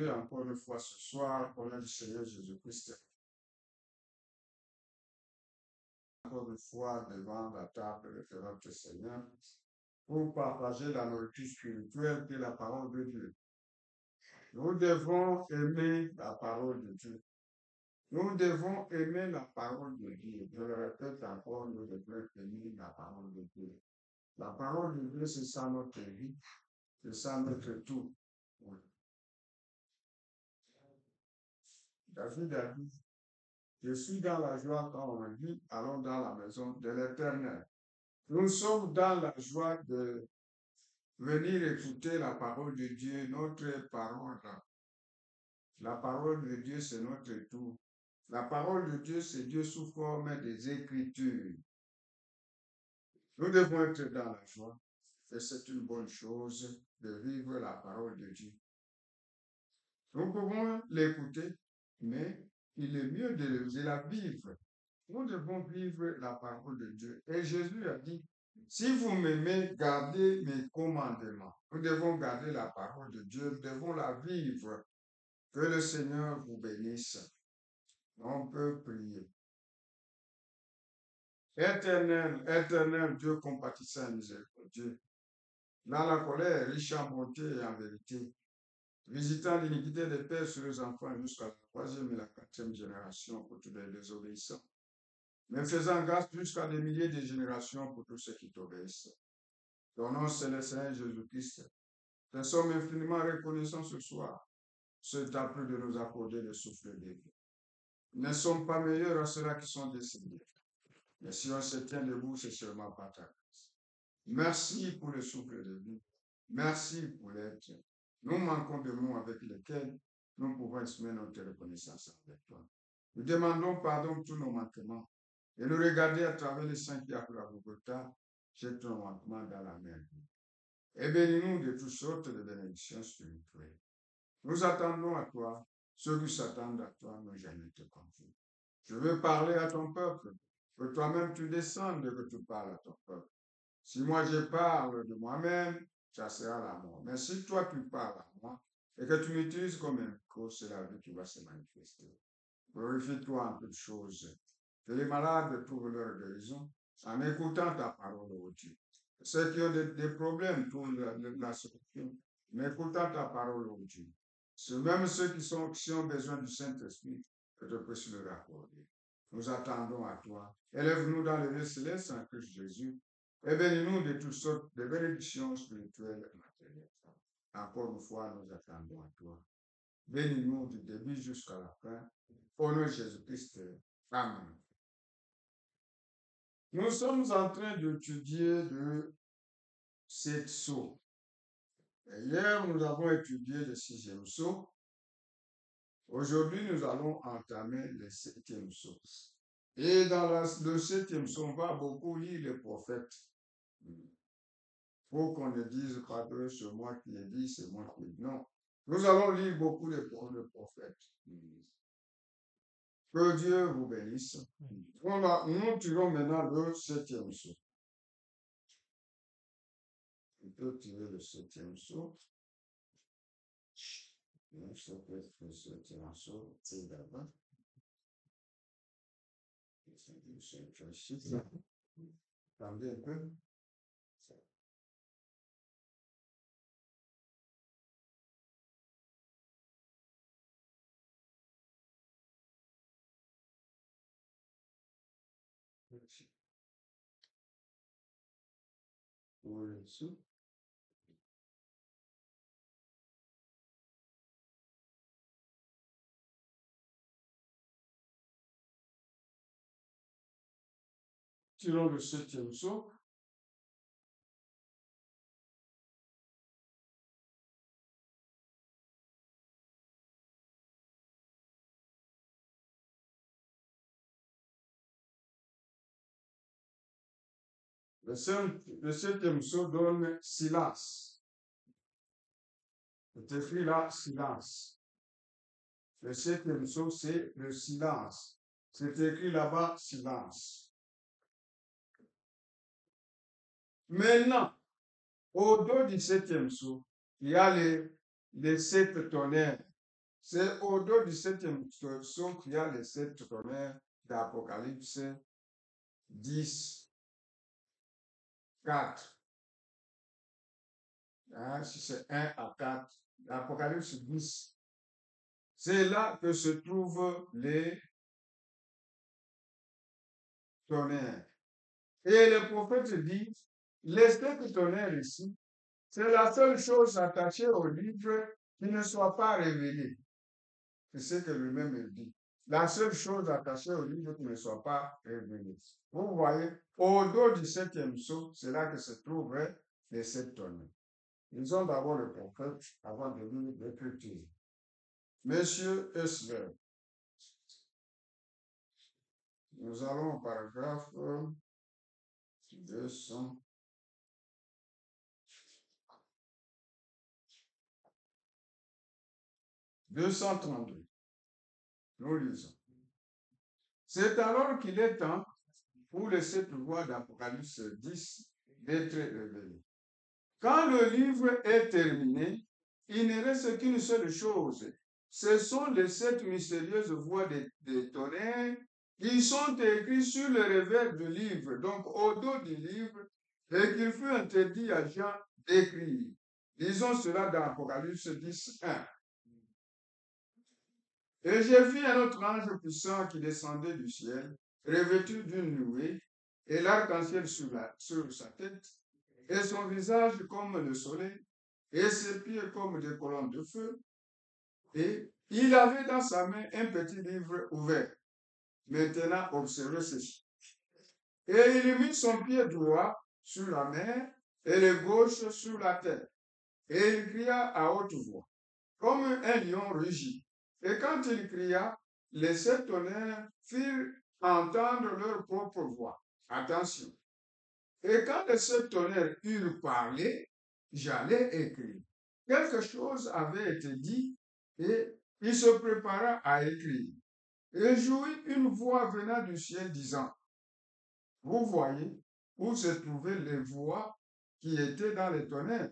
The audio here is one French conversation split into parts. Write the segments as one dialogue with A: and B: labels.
A: Dieu encore une fois ce soir au nom du Seigneur Jésus-Christ. Encore une fois devant la table de notre Seigneur pour partager la nourriture spirituelle qui est la parole de Dieu. Nous devons aimer la parole de Dieu. Nous devons aimer la parole de Dieu. Je le répète encore, nous devons aimer la parole de Dieu. La parole de Dieu, c'est ça notre vie, c'est ça notre tout. Oui. David a dit, je suis dans la joie quand on dit, allons dans la maison de l'Éternel. Nous sommes dans la joie de venir écouter la parole de Dieu, notre parole. La parole de Dieu, c'est notre tout. La parole de Dieu, c'est Dieu sous forme des Écritures. Nous devons être dans la joie et c'est une bonne chose de vivre la parole de Dieu. Nous pouvons l'écouter, mais il est mieux de la vivre. Nous devons vivre la parole de Dieu. Et Jésus a dit, si vous m'aimez, gardez mes commandements. Nous devons garder la parole de Dieu, nous devons la vivre. Que le Seigneur vous bénisse. On peut prier. Éternel, éternel Dieu compatissant et miséricordieux, dans la colère, riche en bonté et en vérité, visitant l'iniquité des pères sur les enfants jusqu'à la 3e et la 4e génération pour tous les désobéissants, mais faisant grâce jusqu'à des milliers de générations pour tous ceux qui t'obéissent. Ton nom, c'est le Seigneur Jésus-Christ. Nous sommes infiniment reconnaissants ce soir. Ce t'a plu de nous accorder le souffle de vie. Nous ne sommes pas meilleurs à ceux-là qui sont décédés. Mais si on se tient debout, c'est seulement par ta grâce. Merci pour le souffle de vie. Merci pour l'être. Nous manquons de mots avec lesquels nous pouvons exprimer notre reconnaissance avec toi. Nous demandons pardon pour tous nos manquements et nous regarder à travers les saints qui appellent à Bogota, jette nos manquements dans la mer. Et bénis-nous de toutes sortes de bénédictions spirituelles. Nous attendons à toi. Ceux qui s'attendent à toi n'ont jamais te confie. Je veux parler à ton peuple. Que toi-même tu descendes et que tu parles à ton peuple. Si moi je parle de moi-même, ça sera la mort. Mais si toi tu parles à moi et que tu m'utilises comme un micro, c'est la vie qui va se manifester. Glorifie-toi en toutes choses. Que les malades trouvent leur guérison en écoutant ta parole, ô Dieu. Ceux qui ont des problèmes trouvent la solution en écoutant ta parole, ô Dieu. Même ceux qui ont besoin du Saint-Esprit, que tu puisses leur accorder. Nous attendons à toi. Élève-nous dans le lieu céleste en Christ Jésus et bénis-nous de toutes sortes de bénédictions spirituelles et matérielles. Encore une fois, nous attendons à toi. Bénis-nous du début jusqu'à la fin. Au nom de Jésus-Christ. Amen. Nous sommes en train d'étudier de 7 sceaux. Hier, nous avons étudié le 6e sceau. Aujourd'hui, nous allons entamer le 7e sceau. Et dans le 7e sceau, on va beaucoup lire les prophètes. Pour qu'on ne dise pas que c'est moi qui l'ai dit, c'est moi qui l'ai dit. Non. Nous allons lire beaucoup les prophètes. Que Dieu vous bénisse. Nous tirons maintenant le 7e sceau. On peut tirer le 7e sceau. Ça peut être le 7e sceau. C'est d'abord. Attendez un peu. Pour le dessous. Tirons le 7e sceau. Le 7e sceau donne silence. C'est écrit là, silence. Le 7e sceau, c'est le silence. C'est écrit là-bas, silence. Maintenant, au dos du 7e sceau, il y a les 7 tonnerres. C'est au dos du septième sceau qu'il y a les sept tonnerres d'Apocalypse 10, 4. Hein, si c'est 1 à 4, l'Apocalypse 10. C'est là que se trouvent les tonnerres. Et le prophète dit, les sept tonnerres ici, c'est la seule chose attachée au livre qui ne soit pas révélée. C'est ce que lui-même dit. La seule chose attachée au livre qui ne soit pas révélée. Vous voyez, au dos du septième sceau, c'est là que se trouvent les sept tonnerres. Ils ont d'abord le prophète avant de lire l'écriture. Monsieur Esler, nous allons au paragraphe 200. 232. Nous lisons. C'est alors qu'il est temps pour les sept voix d'Apocalypse 10 d'être révélées. Quand le livre est terminé, il ne reste qu'une seule chose. Ce sont les sept mystérieuses voix des tonnerres qui sont écrites sur le revers du livre, donc au dos du livre, et qu'il fut interdit à Jean d'écrire. Disons cela dans Apocalypse 10, 1. Et j'ai vu un autre ange puissant qui descendait du ciel, revêtu d'une nuée, et l'arc-en-ciel sur sa tête, et son visage comme le soleil, et ses pieds comme des colonnes de feu. Et il avait dans sa main un petit livre ouvert. Maintenant, observez ceci. Et il mit son pied droit sur la mer et le gauche sur la terre. Et il cria à haute voix, comme un lion rugit. Et quand il cria, les sept tonnerres firent entendre leur propre voix. Attention. Et quand les sept tonnerres eurent parlé, j'allais écrire. Quelque chose avait été dit et il se prépara à écrire. Et j'ouïs une voix venant du ciel disant, vous voyez où se trouvaient les voix qui étaient dans les tonnerres.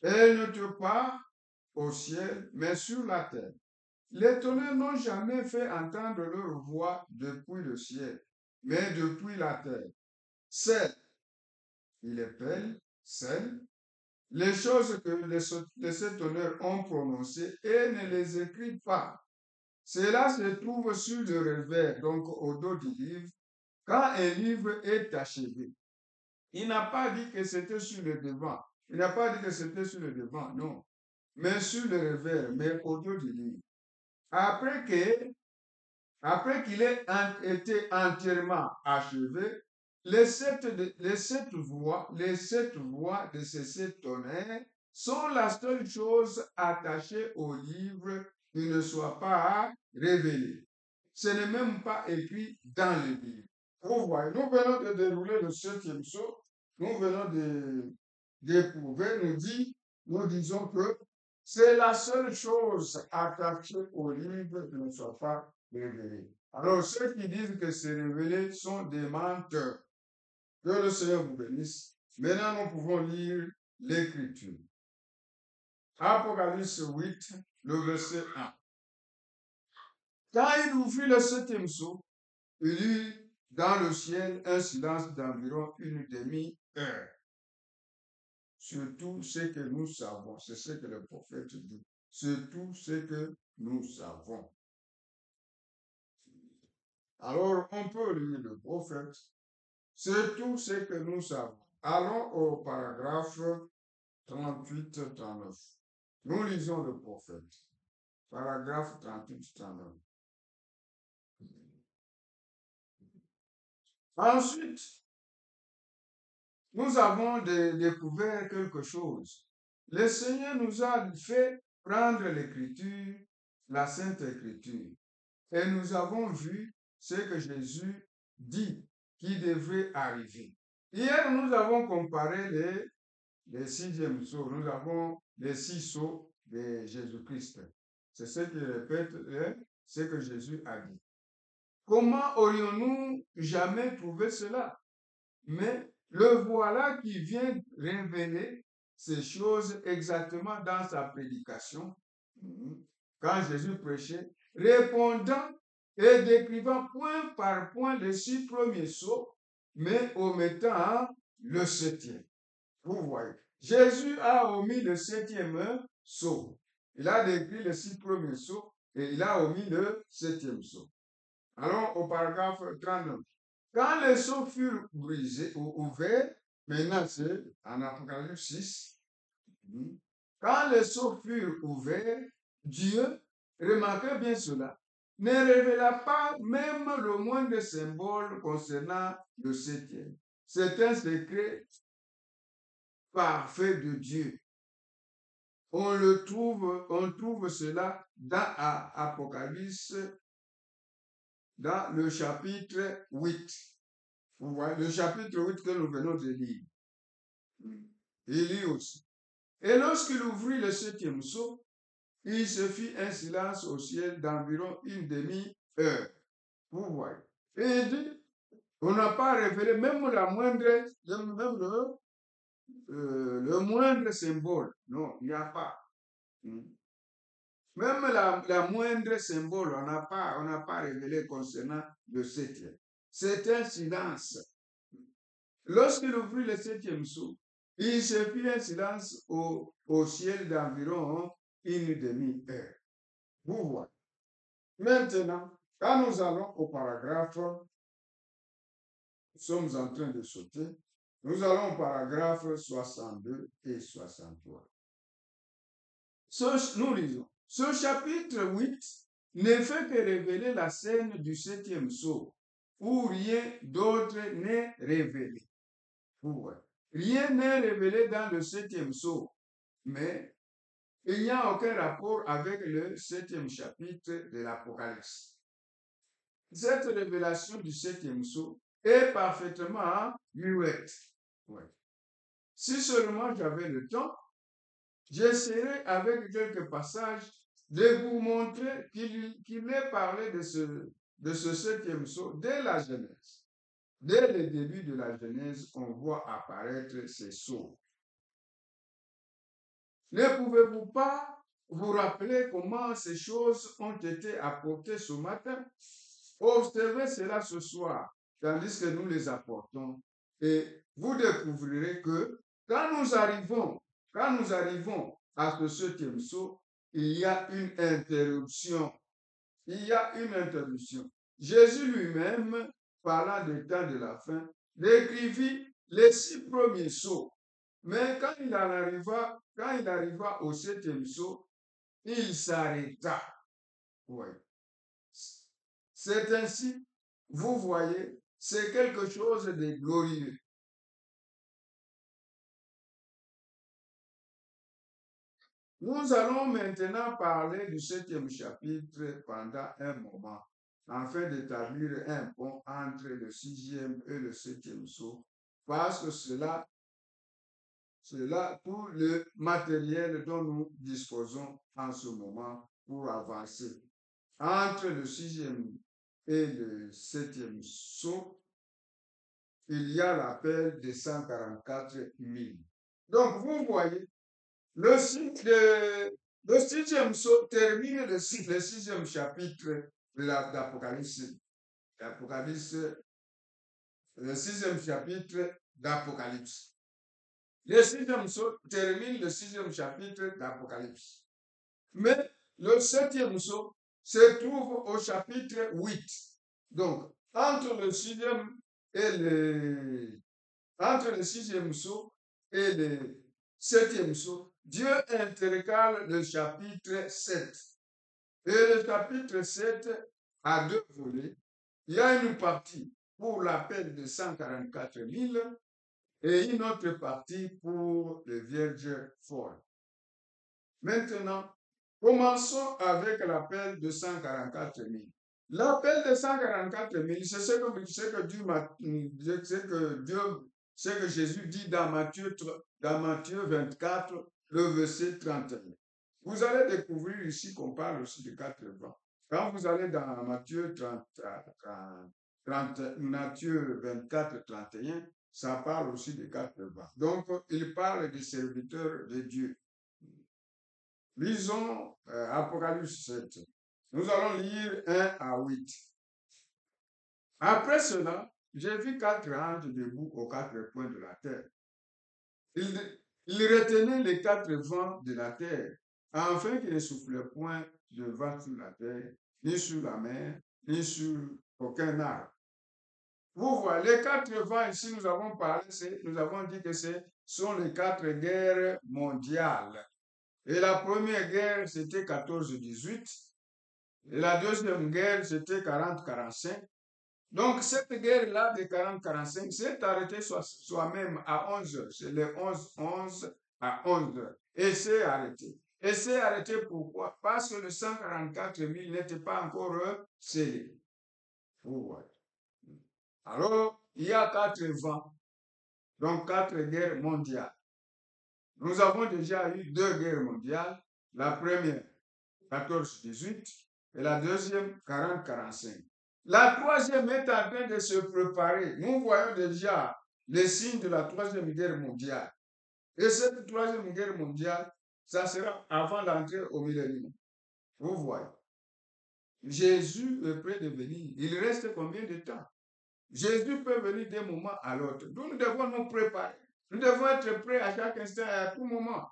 A: Elles n'étaient pas au ciel, mais sur la terre. Les tonnerres n'ont jamais fait entendre leur voix depuis le ciel, mais depuis la terre. Celles, il appelle celles, les choses que les sept tonnerres ont prononcées et ne les écrit pas. Cela se trouve sur le revers, donc au dos du livre, quand un livre est achevé. Il n'a pas dit que c'était sur le devant. Il n'a pas dit que c'était sur le devant, non. Mais sur le revers, mais au dos du livre. Après qu'il ait été entièrement achevé, les sept voix de ces sept tonnerres sont la seule chose attachée au livre qui ne soit pas révélée. Ce n'est même pas écrit dans le livre. Vous voyez, nous venons de dérouler le septième sceau, nous venons d'éprouver, nous disons que c'est la seule chose attachée au livre qui ne soit pas révélée. Alors, ceux qui disent que c'est révélé sont des menteurs. Que le Seigneur vous bénisse. Maintenant, nous pouvons lire l'Écriture. Apocalypse 8, le verset 1. Quand il ouvrit le septième sceau, il eut dans le ciel un silence d'environ une demi-heure. Sur tout ce que nous savons, c'est ce que le prophète dit. Sur tout ce que nous savons. Alors, on peut lire le prophète. C'est tout ce que nous savons. Allons au paragraphe 38-39. Nous lisons le prophète. Paragraphe 38-39. Ensuite, nous avons découvert quelque chose. Le Seigneur nous a fait prendre l'écriture, la Sainte Écriture, et nous avons vu ce que Jésus dit qui devrait arriver. Hier, nous avons comparé les sixièmes sceaux. Nous avons les 6 sceaux de Jésus-Christ. C'est ce qui répète ce que Jésus a dit. Comment aurions-nous jamais trouvé cela? Mais le voilà qui vient révéler ces choses exactement dans sa prédication. quand Jésus prêchait, répondant et décrivant point par point les 6 premiers sceaux, mais omettant le 7e. Vous voyez, Jésus a omis le 7e sceau. Il a décrit les 6 premiers sceaux et il a omis le 7e sceau. Allons au paragraphe 39. Quand les sceaux furent brisés ou ouverts, maintenant c'est en Apocalypse 6, quand les sceaux furent ouverts, Dieu, remarquez bien cela, ne révéla pas même le moindre symbole concernant le 7e. C'est un secret parfait de Dieu. On trouve cela dans Apocalypse, dans le chapitre 8. Vous voyez, le chapitre 8 que nous venons de lire. Il lit aussi. Et lorsqu'il ouvrit le 7e sceau, il se fit un silence au ciel d'environ une demi-heure. Vous voyez. Et il dit, on n'a pas révélé même le moindre symbole. Non, il n'y a pas. Même la moindre symbole, on n'a pas révélé concernant le 7e. C'est un silence. Lorsqu'il ouvrit le 7e sceau, il se fit un silence au ciel d'environ une demi-heure. Vous voyez. Maintenant, quand nous allons au paragraphe, nous sommes en train de sauter, nous allons au paragraphe 62 et 63. Nous lisons. Ce chapitre 8 ne fait que révéler la scène du 7e sceau, où rien d'autre n'est révélé. Rien n'est révélé dans le 7e sceau, mais il n'y a aucun rapport avec le 7e chapitre de l'Apocalypse. Cette révélation du 7e sceau est parfaitement muette. Si seulement j'avais le temps, j'essaierai avec quelques passages de vous montrer qu'il est parlé de ce 7e sceau dès la Genèse. Dès le début de la Genèse, on voit apparaître ces sceaux. Ne pouvez-vous pas vous rappeler comment ces choses ont été apportées ce matin? Observez cela ce soir, tandis que nous les apportons. Et vous découvrirez que quand nous arrivons à ce 7e sceau, il y a une interruption. Il y a une interruption. Jésus lui-même, parlant des temps de la fin, décrivit les 6 premiers sceaux. Mais quand il arriva au 7e sceau, il s'arrêta. Oui. C'est ainsi, vous voyez, c'est quelque chose de glorieux. Nous allons maintenant parler du 7e chapitre pendant un moment, afin d'établir un pont entre le 6e et le 7e sceau, parce que cela, tout le matériel dont nous disposons en ce moment pour avancer. Entre le 6e et le 7e sceau, il y a l'appel des 144 000. Donc, vous voyez, le 6e sceau termine le 6e chapitre de l'Apocalypse. Le 6e chapitre d'Apocalypse. Le 6e sceau termine le 6e chapitre d'Apocalypse. Mais le 7e sceau se trouve au chapitre 8. Donc, entre le 6e sceau et le 7e sceau, Dieu intercale le chapitre 7. Et le chapitre 7 a 2 volets. Il y a une partie pour l'appel de 144 000 et une autre partie pour les vierges folles. Maintenant, commençons avec l'appel de 144 000. L'appel de 144 000, c'est ce que Jésus dit dans Matthieu 24, le verset 31. Vous allez découvrir ici qu'on parle aussi de 80. Quand vous allez dans Matthieu 24, 31, ça parle aussi de 80. Donc, il parle des serviteurs de Dieu. Lisons Apocalypse 7. Nous allons lire 1 à 8. Après cela, j'ai vu 4 anges debout aux 4 coins de la terre. Ils retenaient les 4 vents de la terre, afin qu'ils ne soufflent point de vent sur la terre, ni sur la mer, ni sur aucun arbre. Vous voyez, les 4 vents ici, nous avons parlé, nous avons dit que ce sont les 4 guerres mondiales. Et la première guerre, c'était 14-18. Et la deuxième guerre, c'était 40-45. Donc, cette guerre-là de 40-45 s'est arrêtée soi-même à 11 heures. C'est les 11 à 11 heures. Et c'est arrêté. Et c'est arrêté pourquoi? Parce que le 144 000 n'était pas encore scellé. Vous voyez. Alors, il y a 4 vents. Donc, 4 guerres mondiales. Nous avons déjà eu 2 guerres mondiales. La première, 14-18, et la deuxième, 40-45. La troisième est en train de se préparer. Nous voyons déjà les signes de la troisième guerre mondiale. Et cette troisième guerre mondiale, ça sera avant l'entrée au millénium. Vous voyez. Jésus est prêt de venir. Il reste combien de temps? Jésus peut venir d'un moment à l'autre. Donc nous devons nous préparer. Nous devons être prêts à chaque instant et à tout moment.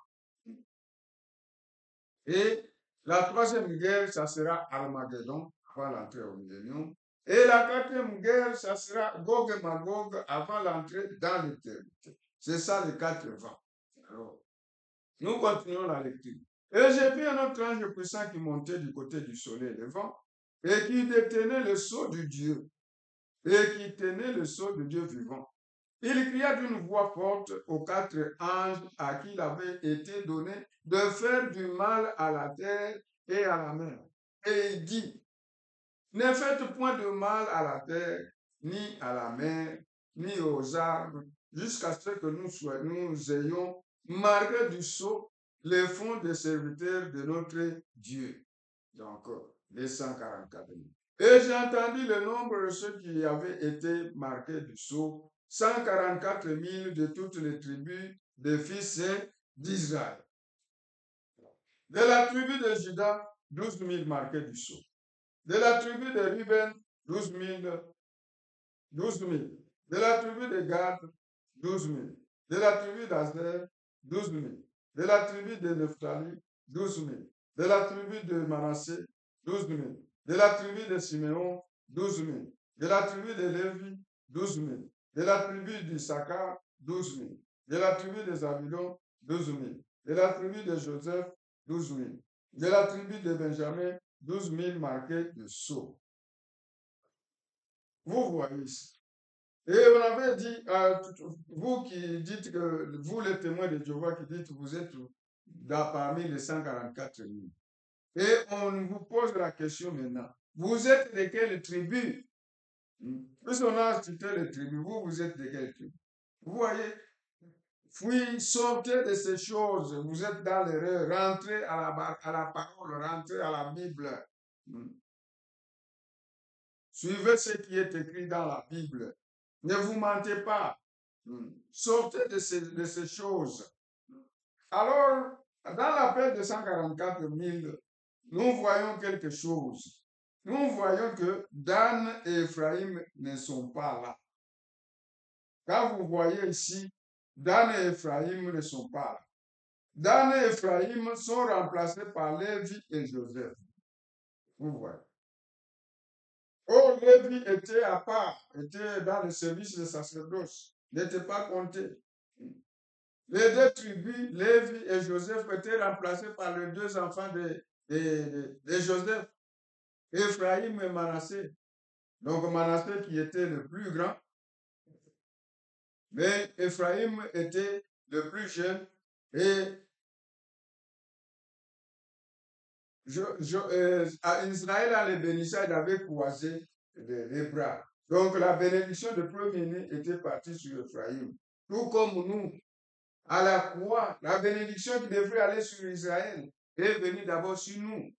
A: Et la troisième guerre, ça sera Armageddon avant l'entrée au millénium. Et la quatrième guerre, ça sera Gog et Magog avant l'entrée dans l'éternité. C'est ça les 4 vents. Alors, nous continuons la lecture. Et j'ai vu un autre ange puissant qui montait du côté du soleil levant et qui détenait le sceau du Dieu et qui tenait le sceau de Dieu vivant. Il cria d'une voix forte aux 4 anges à qui il avait été donné de faire du mal à la terre et à la mer. Et il dit, ne faites point de mal à la terre, ni à la mer, ni aux arbres, jusqu'à ce que nous ayons marqué du sceau les fonds des serviteurs de notre Dieu. Donc, les 144 000. Et j'ai entendu le nombre de ceux qui avaient été marqués du sceau, 144 000 de toutes les tribus des fils d'Israël. De la tribu de Juda, 12 000 marqués du sceau. De la tribu de Ruben, 12 000. De la tribu de Gad, 12 000. De la tribu d'Azer, 12 000. De la tribu de Nephtali, 12 000. De la tribu de Manassé, 12 000. De la tribu de Siméon, 12 000. De la tribu de Lévi, 12 000. De la tribu d'Issachar, 12 000. De la tribu de Zabulon, 12 000. De la tribu de Joseph, 12 000. De la tribu de Benjamin, 12 000 marqués de sceau. Vous voyez ici. Et on avait dit, vous qui dites que, vous les témoins de Jéhovah qui dites que vous êtes parmi les 144 000. Et on vous pose la question maintenant. Vous êtes de quelle tribu? Puisqu'on a cité les tribus, vous êtes de quelle tribu? Vous voyez? Fuyez, sortez de ces choses. Vous êtes dans l'erreur. Rentrez à la parole, rentrez à la Bible. Suivez ce qui est écrit dans la Bible. Ne vous mentez pas. Sortez de ces choses. Alors, dans l'appel de 144 000, nous voyons quelque chose. Nous voyons que Dan et Ephraïm ne sont pas là. Quand vous voyez ici, Dan et Ephraïm ne sont pas là. Dan et Ephraïm sont remplacés par Lévi et Joseph. Vous voyez. Oh, Lévi était à part, était dans le service de sacerdoce, n'était pas compté. Les 2 tribus, Lévi et Joseph, étaient remplacés par les 2 enfants de Joseph, Ephraïm et Manassé. Donc Manassé qui était le plus grand, mais Ephraïm était le plus jeune et Israël, en les bénissant, il avait croisé les bras. Donc la bénédiction de premier-né était partie sur Ephraïm. Tout comme nous, à la croix, la bénédiction qui devrait aller sur Israël est venue d'abord sur nous.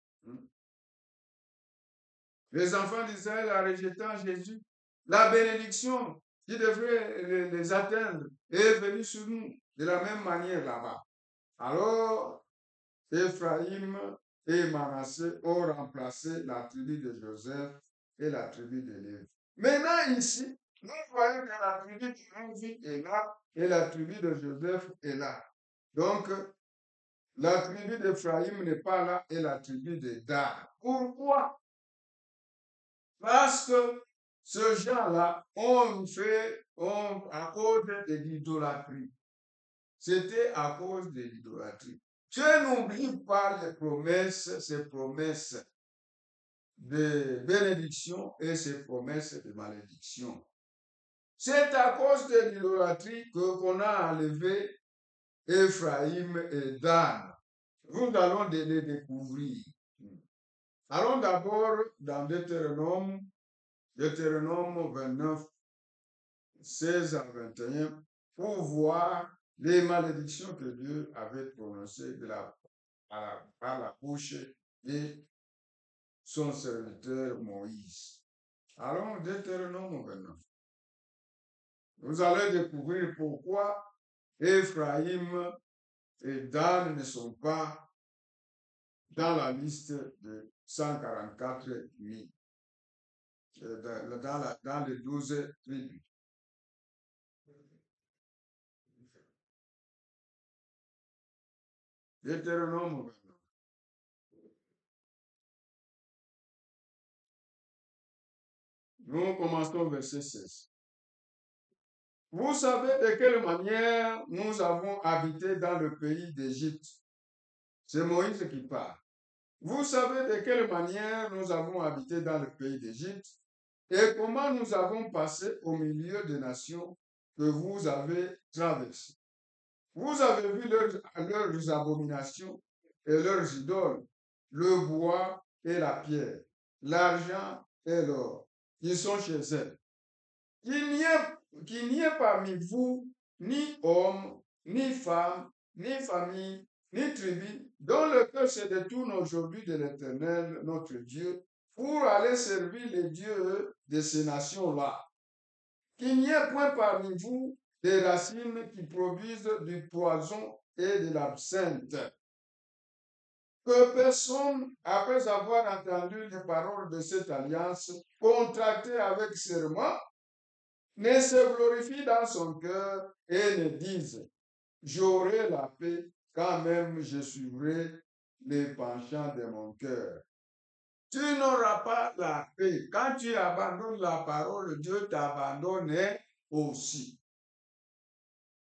A: Les enfants d'Israël, en rejetant Jésus, la bénédiction qui devrait les atteindre est venue sur nous de la même manière là-bas. Alors, Éphraïm et Manassé ont remplacé la tribu de Joseph et la tribu de Lévi. Maintenant, ici, nous voyons que la tribu de Lévi est là et la tribu de Joseph est là. Donc, la tribu d'Éphraïm n'est pas là et la tribu de Dan. Pourquoi? Parce que ces gens-là à cause de l'idolâtrie. C'était à cause de l'idolâtrie. Dieu n'oublie pas les promesses, ses promesses de bénédiction et ses promesses de malédiction. C'est à cause de l'idolâtrie qu'on a enlevé Éphraïm et Dan. Nous allons les découvrir. Allons d'abord dans Deutéronome 29, 16 à 21, pour voir les malédictions que Dieu avait prononcées par la bouche de son serviteur Moïse. Allons, Deutéronome 29. Vous allez découvrir pourquoi Éphraïm et Dan ne sont pas dans la liste de 144 nuits, dans les 12 tribus. Deutéronome 29. Nous commençons verset 16. Vous savez de quelle manière nous avons habité dans le pays d'Égypte. C'est Moïse qui parle. Vous savez de quelle manière nous avons habité dans le pays d'Égypte et comment nous avons passé au milieu des nations que vous avez traversées. Vous avez vu leurs abominations et leurs idoles, le bois et la pierre, l'argent et l'or, qui sont chez elles. Qu'il n'y ait parmi vous ni homme, ni femme, ni famille, ni tribu, dont le cœur se détourne aujourd'hui de l'Éternel, notre Dieu, pour aller servir les dieux de ces nations-là. Qu'il n'y ait point parmi vous des racines qui produisent du poison et de l'absinthe. Que personne, après avoir entendu les paroles de cette alliance contractée avec serment, ne se glorifie dans son cœur et ne dise, j'aurai la paix quand même je suivrai les penchants de mon cœur. Tu n'auras pas la paix. Quand tu abandonnes la parole, Dieu t'abandonne aussi.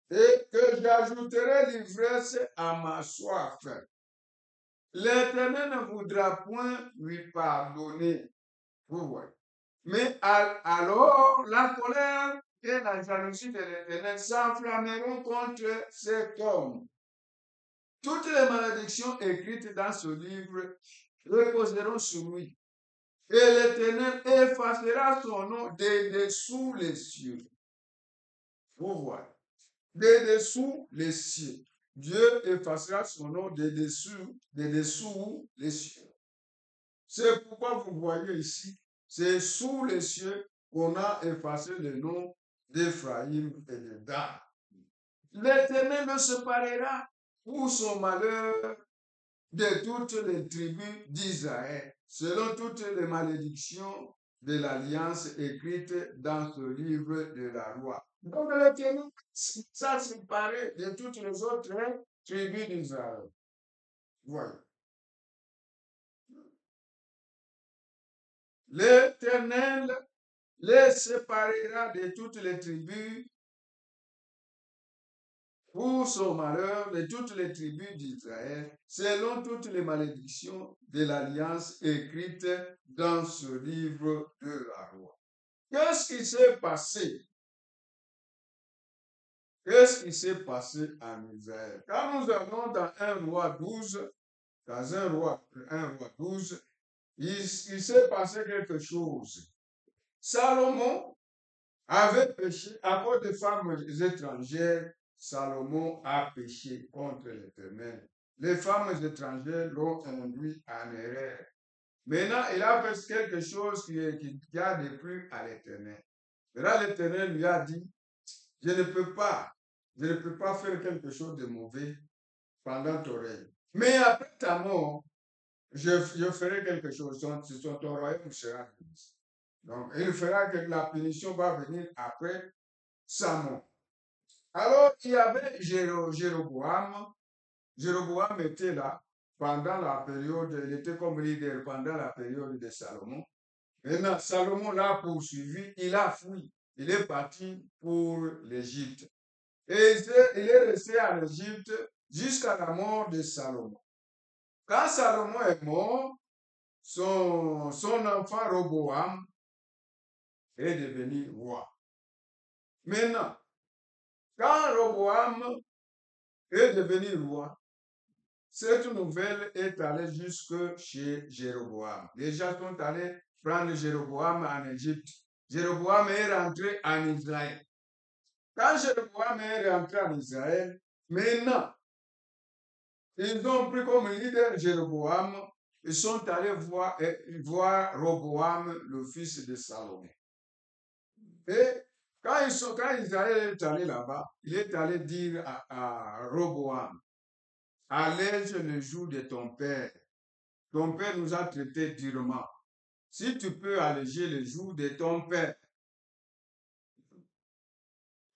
A: Et que j'ajouterai l'ivresse à ma soif. L'Éternel ne voudra point lui pardonner. Vous voyez. Mais alors, la colère et la jalousie de l'Éternel s'enflammeront contre cet homme. Toutes les malédictions écrites dans ce livre reposeront sur lui. Et l'Éternel effacera son nom de dessous les cieux. Vous voyez. De dessous les cieux. Dieu effacera son nom de dessous les cieux. C'est pourquoi vous voyez ici, c'est sous les cieux qu'on a effacé le nom d'Éphraïm et de Dan. L'Éternel le séparera pour son malheur de toutes les tribus d'Israël, selon toutes les malédictions de l'alliance écrite dans ce livre de la loi. Donc l'Éternel s'est séparé de toutes les autres tribus d'Israël. Voilà. L'Éternel les séparera de toutes les tribus pour son malheur de toutes les tribus d'Israël, selon toutes les malédictions de l'alliance écrite dans ce livre de la loi. Qu'est-ce qui s'est passé? Qu'est-ce qui s'est passé en Israël? Quand nous allons dans 1 roi 12, dans 1 roi 12, il s'est passé quelque chose. Salomon avait péché à cause des femmes étrangères. Salomon a péché contre l'Éternel. Les femmes étrangères l'ont induit en erreur. Maintenant, il a fait quelque chose qui a déplu à l'Éternel. Maintenant, l'Éternel lui a dit, je ne peux pas faire quelque chose de mauvais pendant ton règne. Mais après ta mort, je ferai quelque chose. Ton royaume sera divisé. Donc, il fera que la punition va venir après sa mort. Alors, il y avait Jéroboam. Jéroboam était là pendant la période, il était comme leader pendant la période de Salomon. Maintenant, Salomon l'a poursuivi, il a fui. Il est parti pour l'Égypte. Et il est resté en Égypte jusqu'à la mort de Salomon. Quand Salomon est mort, son enfant Roboam est devenu roi. Maintenant, quand Roboam est devenu roi, cette nouvelle est allée jusque chez Jéroboam. Les gens sont allés prendre Jéroboam en Égypte. Jéroboam est rentré en Israël. Quand Jéroboam est rentré en Israël, maintenant, ils ont pris comme leader Jéroboam. Ils sont allés voir Roboam, le fils de Salomon. Et quand Israël est allé là-bas, il est allé dire à Roboam, allège le joug de ton père. Ton père nous a traités durement. Si tu peux alléger le joug de ton père.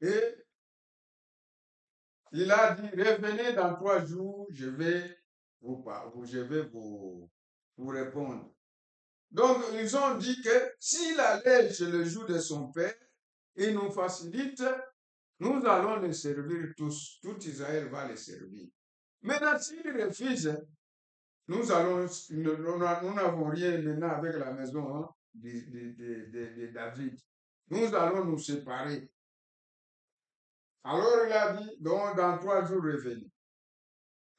A: Et il a dit, revenez dans 3 jours, je vais vous répondre. Donc, ils ont dit que s'il allège le joug de son père, il nous facilite, nous allons les servir tous. Tout Israël va les servir. Maintenant, s'il refuse, nous n'avons rien maintenant avec la maison de David. Nous allons nous séparer. Alors il a dit, donc dans 3 jours, revenez.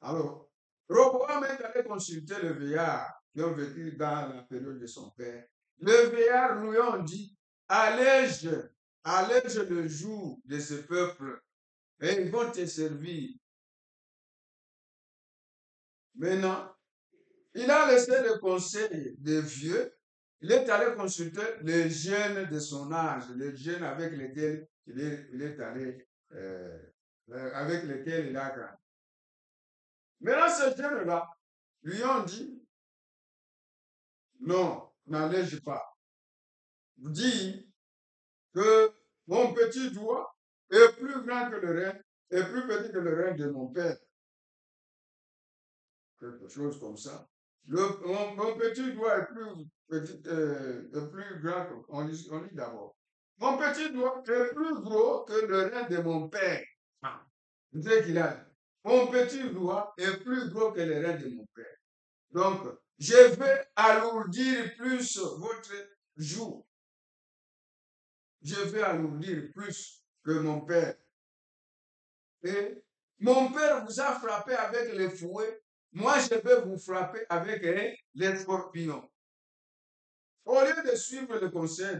A: Alors, Roboam est allé consulter le vieillard qui ont vécu dans la période de son père. Le vieillard lui a dit, allège le joug de ce peuple et ils vont te servir. Maintenant, il a laissé le conseil des vieux. Il est allé consulter les jeunes de son âge, les jeunes avec lesquels il est allé, avec lesquels il a grandi. Maintenant, ces jeunes-là lui ont dit, non, n'allège pas. Dis que mon petit doigt est plus grand que le rein, est plus petit que le rein de mon père. Quelque chose comme ça. Mon petit doigt est plus grand que, on lit d'abord. Mon petit doigt est plus gros que le rein de mon père. C'est ce qu'il a dit. Mon petit doigt est plus gros que le rein de mon père. Donc, je vais alourdir plus votre joug. Je vais alourdir plus que mon père. Et mon père vous a frappé avec les fouets. Moi, je vais vous frapper avec les scorpions. Au lieu de suivre le conseil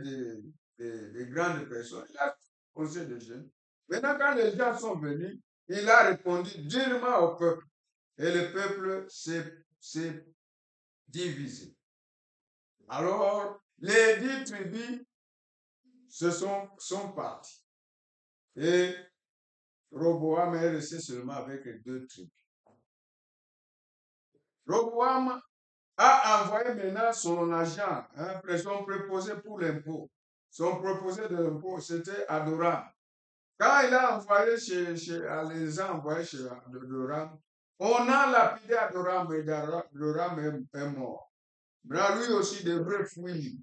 A: des grandes personnes, il a suivi le conseil des jeunes. Maintenant, quand les gens sont venus, il a répondu durement au peuple. Et le peuple s'est divisé. Alors, les 10 tribus sont partis. Et Roboam est resté seulement avec 2 tribus. Roboam a envoyé maintenant son agent, son préposé pour l'impôt. Son préposé de l'impôt, c'était Adoram. Quand il a envoyé les a envoyés chez Adoram, on a lapidé Adoram et Adoram est mort. Mais lui aussi devrait fuir.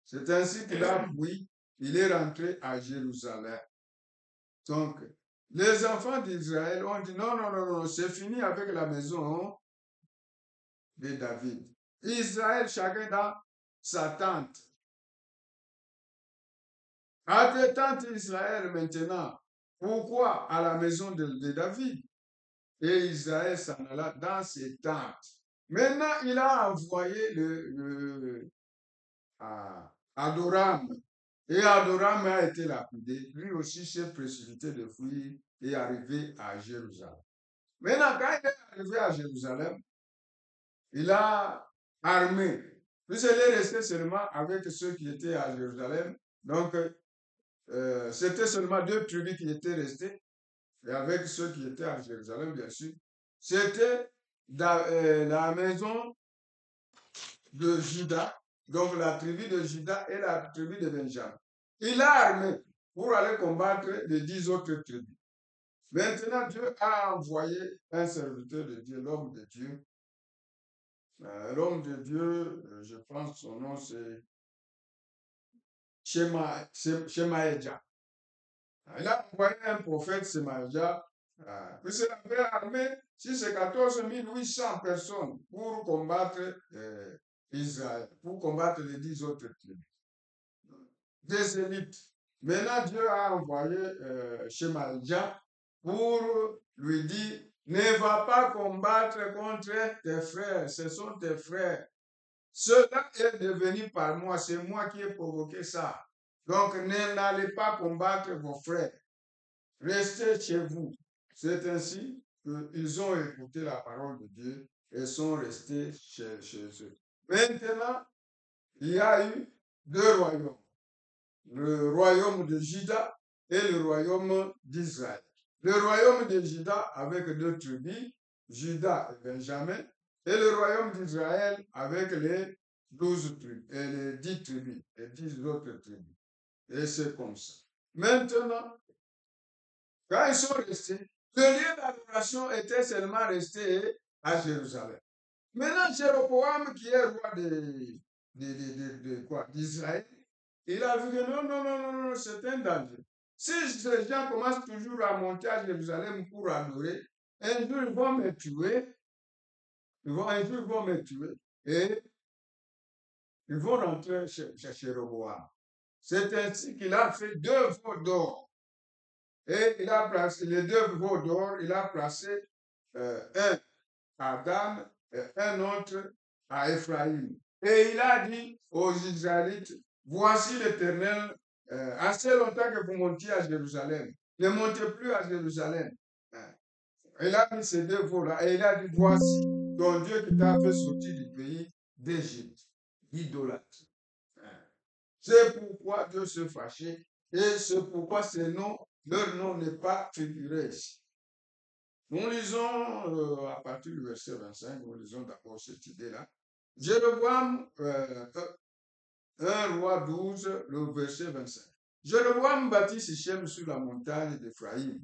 A: C'est ainsi qu'il a fui. Il est rentré à Jérusalem. Donc, les enfants d'Israël ont dit non, non, non, non, c'est fini avec la maison de David. Israël, chacun dans sa tente. À tes tentes Israël maintenant. Pourquoi à la maison de David? Et Israël s'en alla dans ses tentes. Maintenant, il a envoyé Adoram. Et Adoram a été lapidé. Lui aussi s'est précipité de fuir et arrivé à Jérusalem. Maintenant, quand il est arrivé à Jérusalem, il a armé. Puis il est resté seulement avec ceux qui étaient à Jérusalem. Donc, c'était seulement 2 tribus qui étaient restées. Et avec ceux qui étaient à Jérusalem, bien sûr. C'était la maison de Juda, donc la tribu de Juda et la tribu de Benjamin. Il a armé pour aller combattre les 10 autres tribus. Maintenant, Dieu a envoyé un serviteur de Dieu, l'homme de Dieu. L'homme de Dieu, je pense son nom, c'est Shemaïja. Il a envoyé un prophète, Shemaïja, puis il avait armé, si c'est 14 800 personnes pour combattre Israël, pour combattre les 10 autres tribus. Des élites. Maintenant, Dieu a envoyé Shemaïja pour lui dire, ne va pas combattre contre tes frères, ce sont tes frères. Cela est devenu par moi, c'est moi qui ai provoqué ça. Donc, n'allez pas combattre vos frères. Restez chez vous. C'est ainsi qu'ils ont écouté la parole de Dieu et sont restés chez eux. Maintenant, il y a eu 2 royaumes. Le royaume de Juda et le royaume d'Israël. Le royaume de Juda avec 2 tribus, Juda et Benjamin, et le royaume d'Israël avec les 12 tribus, et les 10 tribus, les 10 autres tribus. Et c'est comme ça. Maintenant, quand ils sont restés, le lieu d'adoration était seulement resté à Jérusalem. Maintenant, Jéroboam, qui est roi d'Israël, il a vu que non, c'est un danger. Si ces gens commencent toujours à monter à Jérusalem pour adorer, un jour ils vont me tuer, un jour ils vont me tuer, et ils vont rentrer chez Jéroboam. C'est ainsi qu'il a fait 2 veaux d'or. Et il a placé les 2 veaux d'or, il a placé un à Dan et un autre à Ephraïm. Et il a dit aux Israélites, voici l'Éternel, assez longtemps que vous montiez à Jérusalem, ne montez plus à Jérusalem. Il a mis ces 2 veaux-là et il a dit, voici ton Dieu qui t'a fait sortir du pays d'Égypte, d'idolâtre. C'est pourquoi Dieu se fâchait et c'est pourquoi leur nom n'est pas figuré ici. Nous lisons à partir du verset 25, nous lisons d'abord cette idée-là. Jéroboam 1 roi 12, le verset 25. Jéroboam bâtit Sichem sur la montagne d'Ephraïm.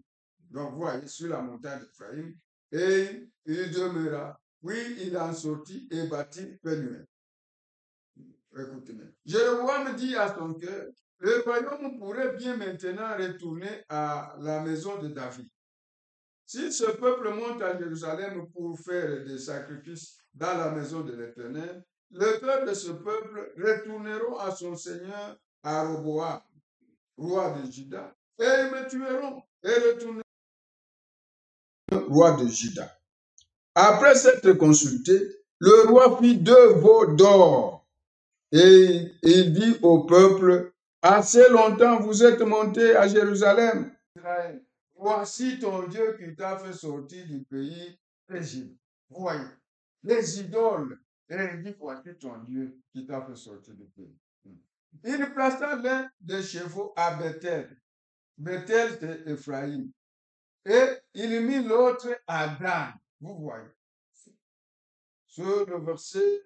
A: Donc, vous voyez, sur la montagne d'Ephraïm, et il demeura. Puis il en sortit et bâtit Penuel. Écoutez-moi. Jéroboam dit à son cœur, le royaume pourrait bien maintenant retourner à la maison de David. Si ce peuple monte à Jérusalem pour faire des sacrifices dans la maison de l'Éternel, le cœur de ce peuple retourneront à son seigneur à Roboam, roi de Juda, et ils me tueront et retourneront roi de Juda. Après s'être consulté, le roi fit 2 veaux d'or et il dit au peuple, assez longtemps vous êtes montés à Jérusalem, Israël. Voici ton Dieu qui t'a fait sortir du pays d'Égypte. Voyez, les idoles. Et il dit, voici ton Dieu qui t'a fait sortir du pays. Il plaça l'un des chevaux à Bethel. Bethel, c'est Ephraïm. Et il mit l'autre à Dan. Vous voyez. Sur le verset,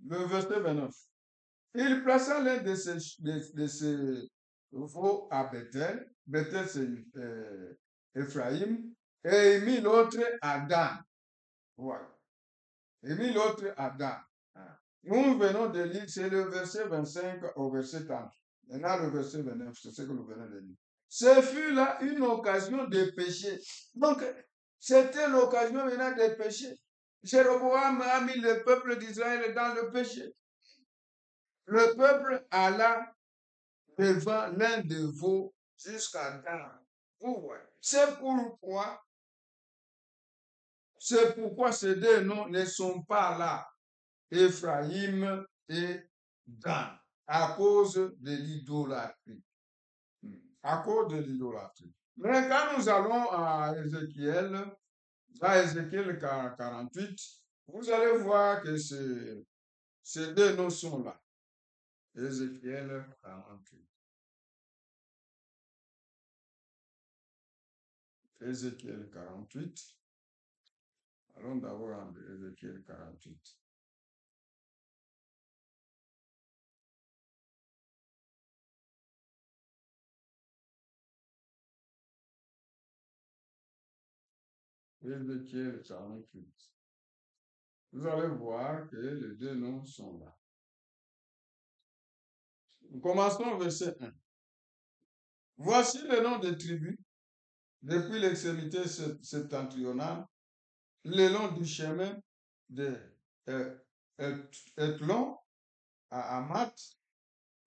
A: le verset 29. Il plaça l'un de ces veaux à Bethel. Bethel, c'est Ephraïm. Et il mit l'autre à Dan. Voilà. Il mit l'autre à Dan. Nous venons de lire, c'est le verset 25 au verset 30. Maintenant, le verset 29, c'est ce que nous venons de lire. Ce fut là une occasion de pécher. Donc, c'était l'occasion maintenant de pécher. Jéroboam a mis le peuple d'Israël dans le péché. Le peuple alla devant l'un de vous jusqu'à Dan. Vous voyez. C'est pourquoi ces 2 noms ne sont pas là. Ephraïm et Dan. À cause de l'idolâtrie. À cause de l'idolâtrie. Mais quand nous allons à Ézéchiel 48, vous allez voir que ces 2 noms sont là. Ézéchiel 48. Ézéchiel 48. Allons d'abord en Ézéchiel 48. Ézéchiel 48. Vous allez voir que les deux noms sont là. Nous commençons au verset 1. Voici le nom des tribus depuis l'extrémité septentrionale, le long du chemin de Ethlon à Hamath,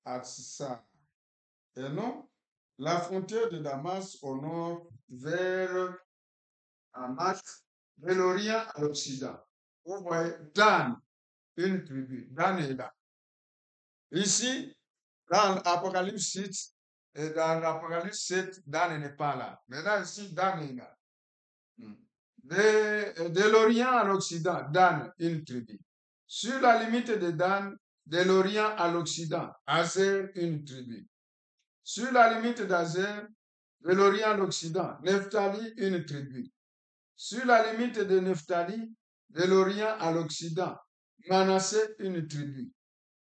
A: à Tsar. Et non, la frontière de Damas au nord vers Hamath, de l'Orient à l'Occident. Vous voyez, Dan, une tribu, Dan est là. Ici, dans l'Apocalypse 6, et dans l'Apocalypse 7, Dan n'est pas là. Mais là, ici, Dan est là. De l'Orient à l'Occident, Dan, une tribu. Sur la limite de Dan, de l'Orient à l'Occident, Azer, une tribu. Sur la limite d'Azer, de l'Orient à l'Occident, Nephtali, une tribu. Sur la limite de Nephtali, de l'Orient à l'Occident, Manassé, une tribu.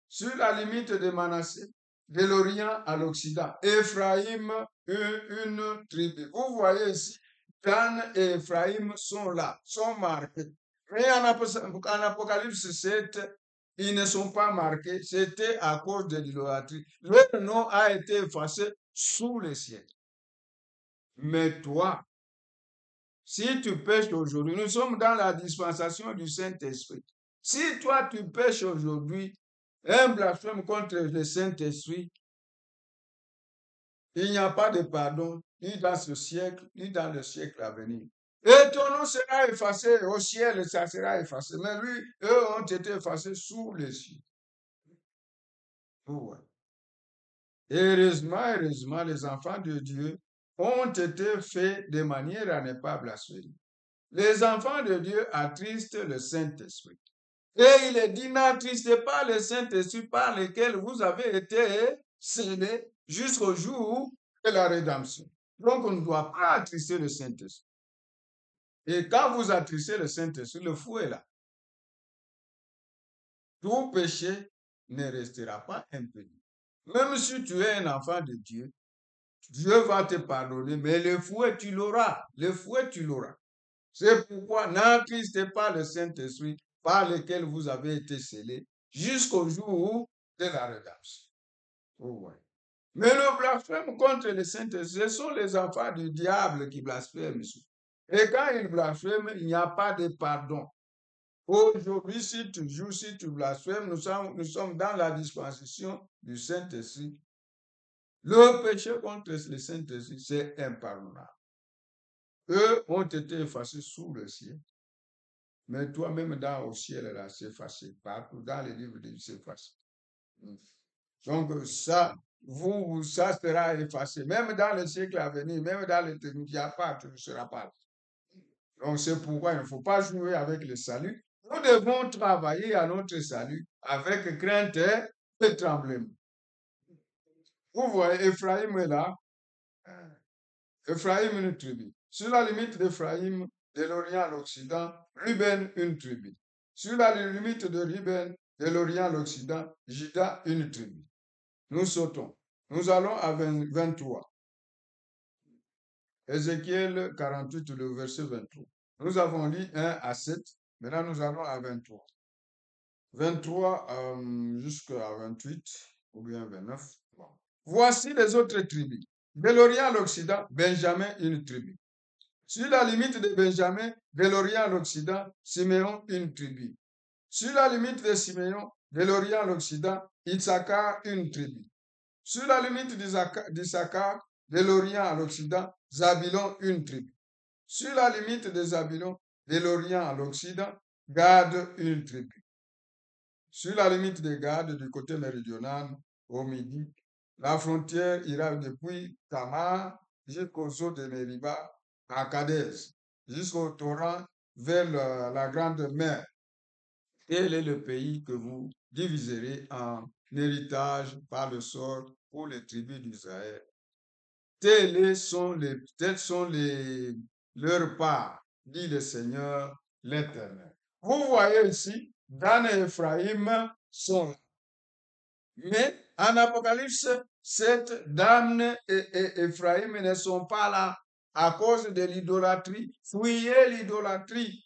A: Sur la limite de Manassé, de l'Orient à l'Occident, Éphraïm, une tribu. Vous voyez ici, Dan et Éphraïm sont là, sont marqués. Mais en Apocalypse 7, ils ne sont pas marqués. C'était à cause de l'idolâtrie. Leur nom a été effacé sous les siècles. Mais toi, si tu pêches aujourd'hui, nous sommes dans la dispensation du Saint-Esprit. Si toi tu pêches aujourd'hui un blasphème contre le Saint-Esprit, il n'y a pas de pardon, ni dans ce siècle, ni dans le siècle à venir. Et ton nom sera effacé au ciel, ça sera effacé. Mais lui, eux ont été effacés sous les cieux. Oh ouais. Heureusement, les enfants de Dieu ont été faits de manière à ne pas blasphémer. Les enfants de Dieu attristent le Saint-Esprit. Et il est dit, n'attristez pas le Saint-Esprit par lequel vous avez été scellés jusqu'au jour de la rédemption. Donc, on ne doit pas attrister le Saint-Esprit. Et quand vous attristez le Saint-Esprit, le fou est là. Tout péché ne restera pas impuni. Même si tu es un enfant de Dieu, Dieu va te pardonner, mais le fouet, tu l'auras. Le fouet, tu l'auras. C'est pourquoi n'attristez pas le Saint-Esprit par lequel vous avez été scellés jusqu'au jour de la rédemption. Oh ouais. Mais le blasphème contre le Saint-Esprit, ce sont les enfants du diable qui blasphèment. Et quand ils blasphèment, il n'y a pas de pardon. Aujourd'hui, si tu joues, si tu blasphèmes, nous sommes dans la dispensation du Saint-Esprit. Le péché contre le Saint-Esprit, c'est impardonnable. Eux ont été effacés sous le ciel. Mais toi-même, dans au ciel, là, c'est effacé. Partout, dans les livres de Dieu, c'est effacé. Donc, ça, ça sera effacé. Même dans le siècle à venir, même dans l'éternité, il n'y a pas, tu ne seras pas. Donc, c'est pourquoi il ne faut pas jouer avec le salut. Nous devons travailler à notre salut avec crainte et tremblement. Vous voyez, Ephraïm est là. Ephraïm, une tribu. Sur la limite d'Ephraïm, de l'Orient à l'Occident, Ruben, une tribu. Sur la limite de Ruben, de l'Orient à l'Occident, Juda, une tribu. Nous sautons. Nous allons à 23. Ézéchiel 48, le verset 23. Nous avons lu 1 à 7. Maintenant, nous allons à 23. 23 jusqu'à 28 ou bien 29. Bon. Voici les autres tribus. De l'Orient à l'Occident, Benjamin, une tribu. Sur la limite de Benjamin, de l'Orient à l'Occident, Siméon, une tribu. Sur la limite de Siméon, de l'Orient à l'Occident, Issachar, une tribu. Sur la limite d'Issachar, de l'Orient à l'Occident, Zabilon, une tribu. Sur la limite de Zabilon, de l'Orient à l'Occident, Gad, une tribu. Sur la limite de Gad, du côté méridional, au midi, la frontière ira depuis Tamar jusqu'aux eaux de Mériba, à Kadès, jusqu'au torrent vers la grande mer. Tel est le pays que vous diviserez en héritage par le sort pour les tribus d'Israël. Tels sont leur part, dit le Seigneur l'Éternel. Vous voyez ici, Dan et Ephraïm sont là. Mais en Apocalypse, cette Dan et Ephraïm ne sont pas là à cause de l'idolâtrie. Fuyez l'idolâtrie.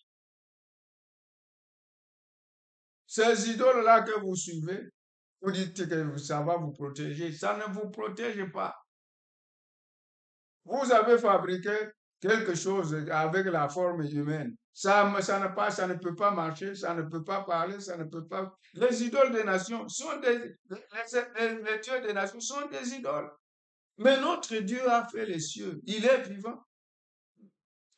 A: Ces idoles-là que vous suivez, vous dites que ça va vous protéger. Ça ne vous protège pas. Vous avez fabriqué quelque chose avec la forme humaine. Ça ne peut pas marcher, ça ne peut pas parler, ça ne peut pas. Les idoles des nations sont les dieux des nations sont des idoles. Mais notre Dieu a fait les cieux. Il est vivant.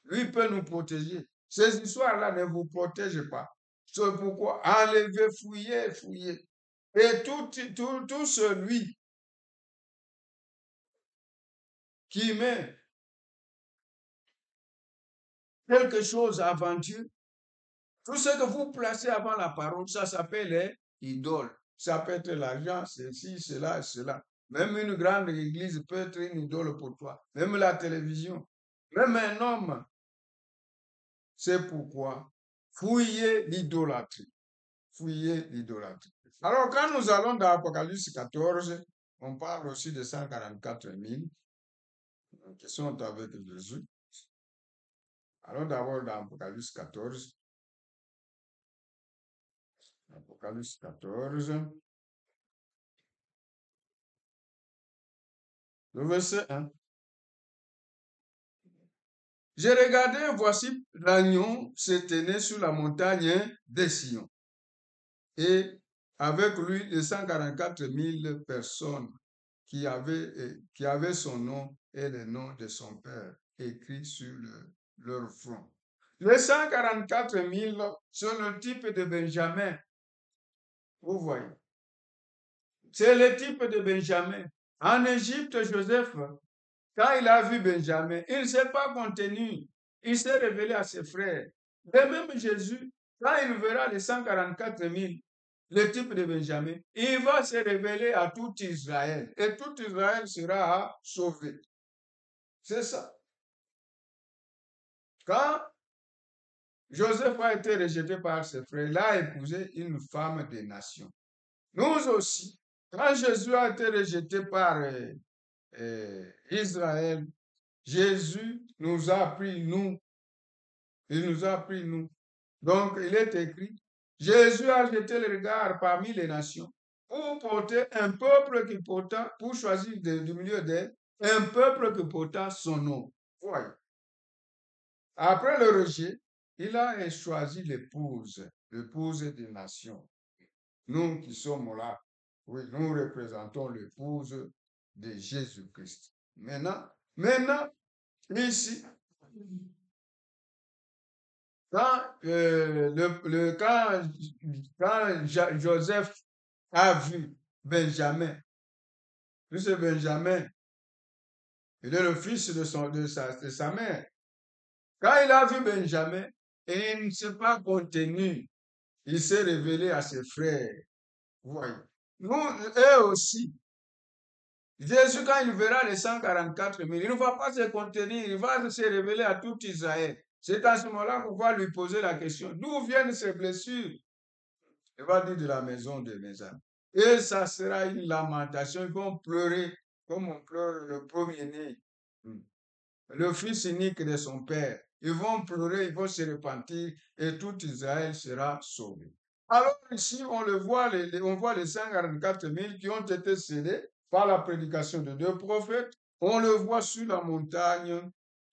A: Lui peut nous protéger. Ces histoires-là ne vous protègent pas. C'est pourquoi enlevez, fouillez, fouillez. Et tout celui qui met quelque chose avant Dieu, tout ce que vous placez avant la parole, ça s'appelle les idoles. Ça peut être l'argent, ceci, cela, cela. Même une grande église peut être une idole pour toi. Même la télévision. Même un homme. C'est pourquoi fouillez l'idolâtrie. Fouillez l'idolâtrie. Alors, quand nous allons dans Apocalypse 14, on parle aussi de 144 000 qui sont avec Jésus. Allons d'abord dans Apocalypse 14. Apocalypse 14. Le verset 1. J'ai regardé, voici l'agneau se tenait sur la montagne des Sion. Et avec lui, les 144 000 personnes qui avaient son nom et le nom de son père écrit sur leur front. Les 144 000 sont le type de Benjamin. Vous voyez. C'est le type de Benjamin. En Égypte, Joseph, quand il a vu Benjamin, il ne s'est pas contenu. Il s'est révélé à ses frères. De même Jésus, quand il verra les 144 000, le type de Benjamin, il va se révéler à tout Israël. Et tout Israël sera sauvé. C'est ça. Quand Joseph a été rejeté par ses frères, il a épousé une femme des nations. Nous aussi, quand Jésus a été rejeté par Israël, Jésus nous a pris, nous. Il nous a pris, nous. Donc, il est écrit, Jésus a jeté le regard parmi les nations pour porter un peuple qui porta, pour choisir du milieu d'elle, un peuple qui porta son nom. Voyez. Après le rejet, il a choisi l'épouse des nations. Nous qui sommes là, oui, nous représentons l'épouse de Jésus-Christ. Maintenant, ici, quand Joseph a vu Benjamin, ce Benjamin, il est le fils de sa mère. Quand il a vu Benjamin, il ne s'est pas contenu. Il s'est révélé à ses frères. Vous voyez. Nous, eux aussi. Jésus, quand il verra les 144 000, il ne va pas se contenir, il va se révéler à tout Israël. C'est à ce moment-là qu'on va lui poser la question, d'où viennent ces blessures? Il va dire de la maison de mes âmes. Et ça sera une lamentation, ils vont pleurer comme on pleure le premier-né, le fils unique de son père. Ils vont pleurer, ils vont se repentir et tout Israël sera sauvé. Alors ici, on voit les 144 000 qui ont été scellés par la prédication de deux prophètes. On le voit sur la montagne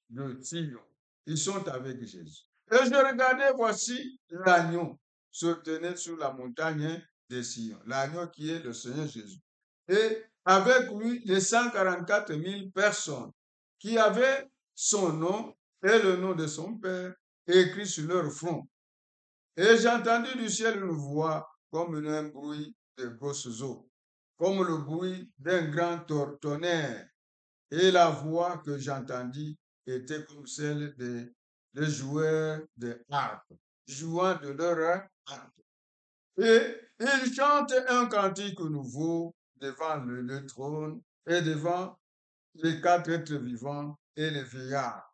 A: de Sion. Ils sont avec Jésus. Et je regardais, voici l'agneau se tenait sur la montagne de Sion. L'agneau qui est le Seigneur Jésus. Et avec lui, les 144 000 personnes qui avaient son nom et le nom de son père écrit sur leur front. Et j'ai entendu du ciel une voix comme un bruit de grosses eaux, comme le bruit d'un grand tonnerre. Et la voix que j'entendis était comme celle des joueurs de harpe, jouant de leur harpe. Et ils chantent un cantique nouveau devant le trône et devant les quatre êtres vivants et les vieillards.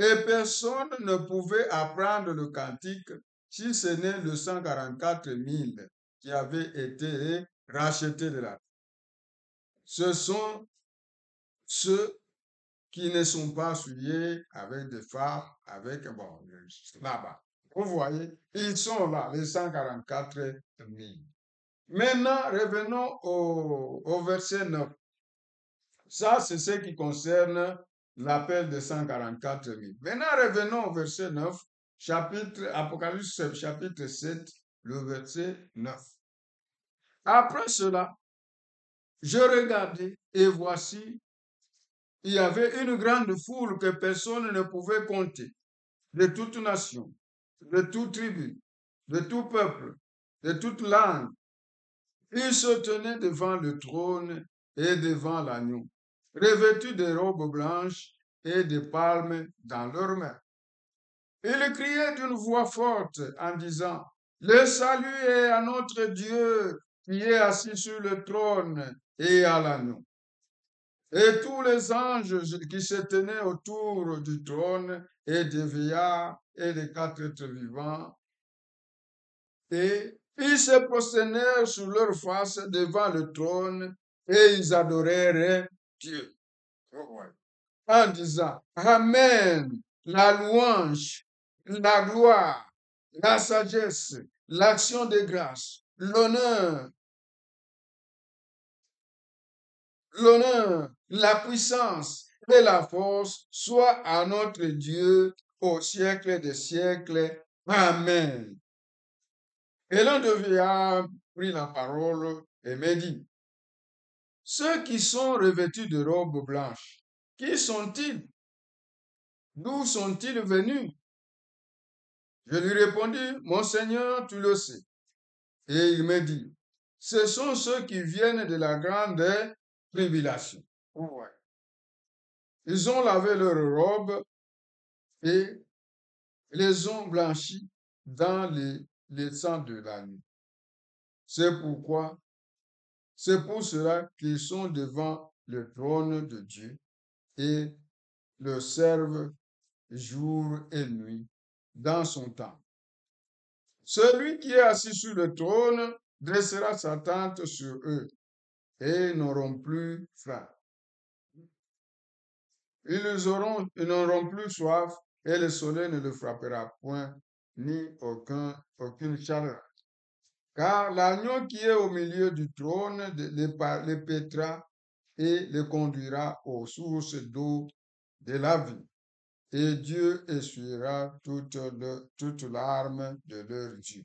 A: Et personne ne pouvait apprendre le cantique si ce n'est le 144 000 qui avaient été rachetés de la terre. Ce sont ceux qui ne sont pas souillés avec des femmes, avec, bon, là-bas. Vous voyez, ils sont là, les 144 000. Maintenant, revenons au verset 9. Ça, c'est ce qui concerne l'appel de 144 000. Maintenant, revenons au verset 9, Apocalypse chapitre 7, le verset 9. Après cela, je regardais et voici, il y avait une grande foule que personne ne pouvait compter, de toute nation, de toute tribu, de tout peuple, de toute langue. Ils se tenaient devant le trône et devant l'agneau, revêtus de robes blanches et de palmes dans leurs mains. Ils criaient d'une voix forte en disant, le salut est à notre Dieu qui est assis sur le trône et à l'agneau. Et tous les anges qui se tenaient autour du trône et des vieillards et des quatre êtres vivants, et ils se prosternèrent sur leur face devant le trône et ils adorèrent Dieu en disant, Amen, la louange, la gloire, la sagesse, l'action de grâce, l'honneur, la puissance et la force soient à notre Dieu au siècle des siècles. Amen. Et l'un de vieillards prit la parole et me dit, ceux qui sont revêtus de robes blanches, qui sont-ils? D'où sont-ils venus? Je lui répondis, mon Seigneur, tu le sais. Et il me dit, ce sont ceux qui viennent de la grande tribulation. Ouais. Ils ont lavé leurs robes et les ont blanchis dans les sang de la nuit. C'est pour cela qu'ils sont devant le trône de Dieu et le servent jour et nuit dans son temps. Celui qui est assis sur le trône dressera sa tente sur eux et ils n'auront plus faim. Ils n'auront plus soif et le soleil ne le frappera point, ni aucune chaleur. Car l'agneau qui est au milieu du trône les pètera et les conduira aux sources d'eau de la vie. Et Dieu essuiera toute larme de leurs yeux.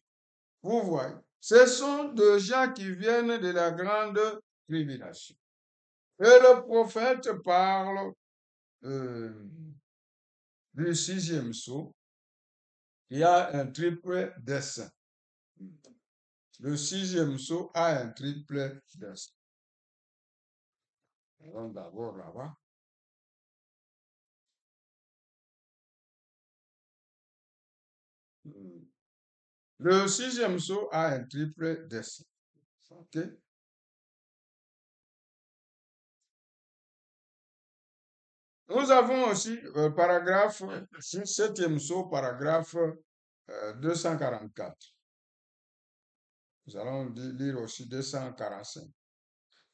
A: Vous voyez, ce sont des gens qui viennent de la grande tribulation. Et le prophète parle du sixième sceau qui a un triple dessein. Le sixième sceau a un triple dessein. Allons d'abord là-bas. Le sixième sceau a un triple dessein. OK? Nous avons aussi paragraphe, septième sceau, paragraphe 244. Nous allons lire aussi 245.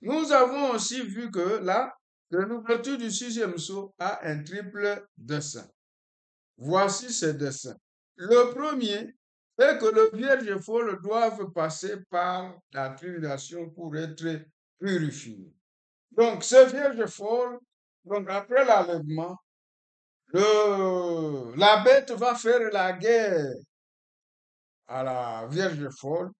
A: Nous avons aussi vu que là, l'ouverture du sixième sceau a un triple dessein. Voici ces dessins. Le premier est que le vierge folle doive passer par la tribulation pour être purifié. Donc, ce vierge folle, donc après l'enlèvement, la bête va faire la guerre à la vierge folle,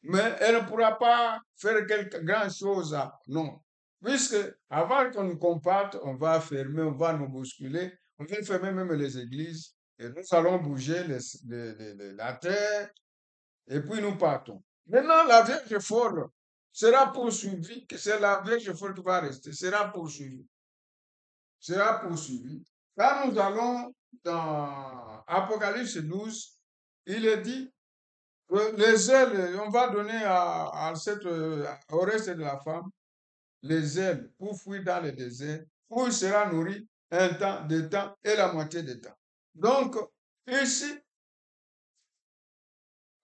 A: mais elle ne pourra pas faire quelque grande chose. Non. Puisque avant qu'on nous comparte, on va fermer, on va nous bousculer, on va fermer même les églises, et nous allons bouger la terre, et puis nous partons. Maintenant, la Vierge folle sera poursuivie, que c'est la Vierge folle qui va rester, sera poursuivie. Sera poursuivie. Quand nous allons dans Apocalypse 12, il est dit que les ailes, on va donner au reste de la femme les ailes pour fuir dans le désert, où il sera nourri un temps, deux temps et la moitié des temps. Donc, ici,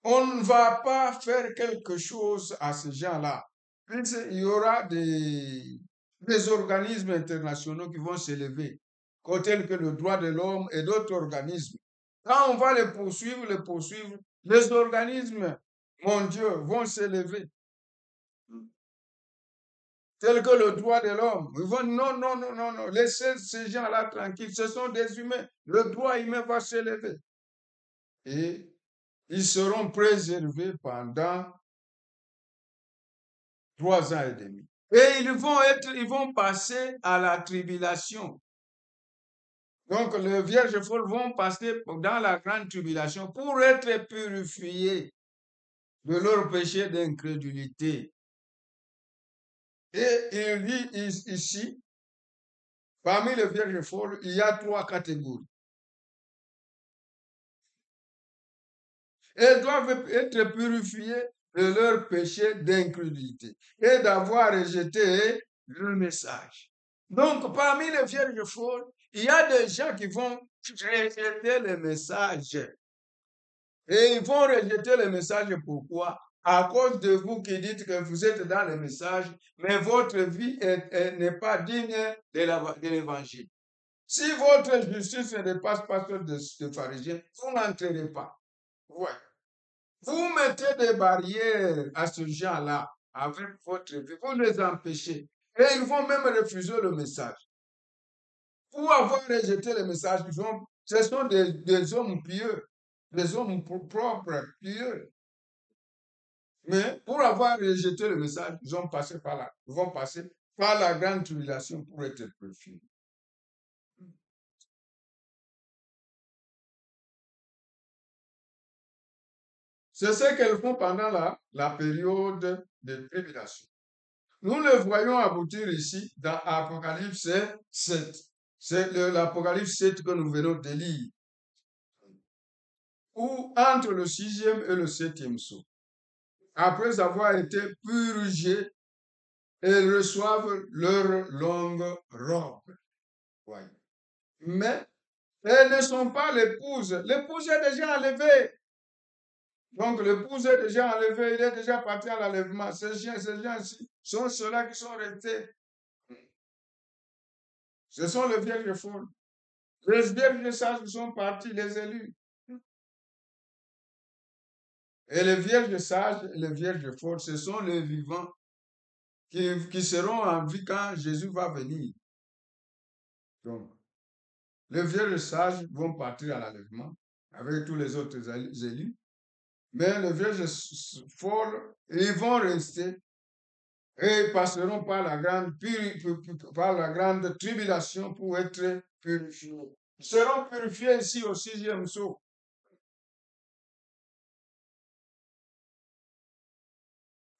A: on ne va pas faire quelque chose à ces gens-là. Il y aura des organismes internationaux qui vont s'élever, tels que le droit de l'homme et d'autres organismes. Quand on va les poursuivre, les organismes mondiaux vont s'élever, tels que le droit de l'homme. Ils vont non, non, non, non, non, laissez ces gens-là tranquilles, ce sont des humains. Le droit humain va s'élever. Et ils seront préservés pendant 3 ans et demi. Et ils vont passer à la tribulation. Donc, les vierges folles vont passer dans la grande tribulation pour être purifiés de leur péché d'incrédulité. Et il dit ici, parmi les vierges folles, il y a 3 catégories. Elles doivent être purifiées de leur péché d'incrédulité et d'avoir rejeté le message. Donc, parmi les vierges folles, il y a des gens qui vont rejeter le message. Et ils vont rejeter le message. Pourquoi? À cause de vous qui dites que vous êtes dans le message, mais votre vie n'est pas digne de l'évangile. Si votre justice ne dépasse pas celle des pharisiens, vous n'entrerez pas. Ouais. Vous mettez des barrières à ce gens-là avec votre vie. Vous les empêchez. Et ils vont même refuser le message. Pour avoir rejeté le message, ce sont des hommes pieux, des hommes propres, pieux. Mais pour avoir rejeté le message, ils vont passer par la grande tribulation pour être purifiés. C'est ce qu'elles font pendant la période de tribulation. Nous le voyons aboutir ici dans Apocalypse 7. C'est l'Apocalypse 7 que nous venons de lire. Ou entre le 6e et le 7e sceau. Après avoir été purgés, elles reçoivent leur longue robe. Ouais. Mais elles ne sont pas l'épouse. L'épouse est déjà enlevée. Donc l'épouse est déjà enlevée, il est déjà parti à l'enlèvement. Ces gens-ci sont ceux-là qui sont restés. Ce sont les vierges folles. Les vierges sages sont partis, les élus. Et les vierges sages et les vierges folles, ce sont les vivants qui seront en vie quand Jésus va venir. Donc, les vierges sages vont partir à l'enlèvement avec tous les autres élus. Mais les vierges folles, ils vont rester et passeront par la grande tribulation pour être purifiés. Ils seront purifiés ici au 6e sceau.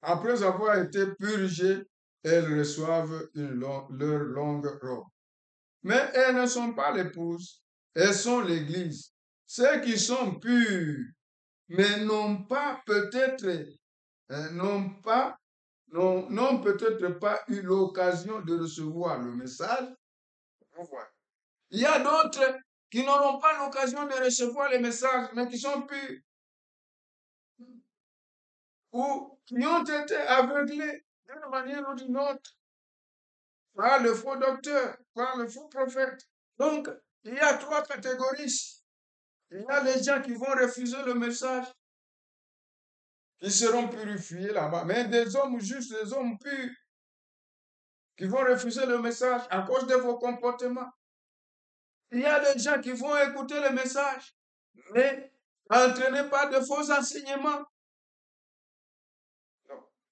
A: Après avoir été purgés, elles reçoivent leur longue robe. Mais elles ne sont pas l'épouse, elles sont l'Église. Ceux qui sont purs, mais n'ont pas peut-être, n'ont peut-être pas eu l'occasion de recevoir le message. Il y a d'autres qui n'auront pas l'occasion de recevoir le message, mais qui sont purs. Ou qui ont été aveuglés d'une manière ou d'une autre par le faux docteur, par le faux prophète. Donc, il y a 3 catégories. Il y a les gens qui vont refuser le message, qui seront purifiés là-bas. Mais des hommes justes, des hommes purs, qui vont refuser le message à cause de vos comportements. Il y a des gens qui vont écouter le message, mais entraînés par de faux enseignements.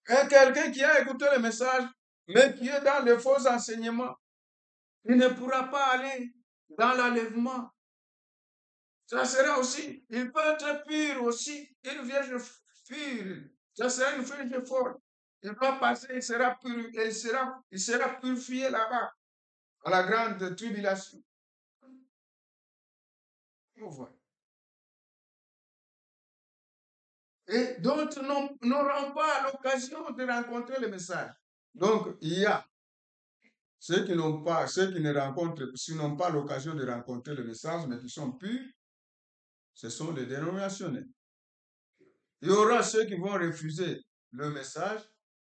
A: Et quelqu'un qui a écouté le message, mais qui est dans les faux enseignements, il ne pourra pas aller dans l'enlèvement. Ça sera aussi, il peut être pur aussi, une vierge pure. Ça sera une vierge folle. Il va passer, il sera purifié là-bas, à la grande tribulation. Vous voyez. Et d'autres n'auront pas l'occasion de rencontrer le message. Donc, il y a Ceux qui n'ont pas l'occasion de rencontrer le message, mais qui sont purs, ce sont les dénominationnels. Il y aura ceux qui vont refuser le message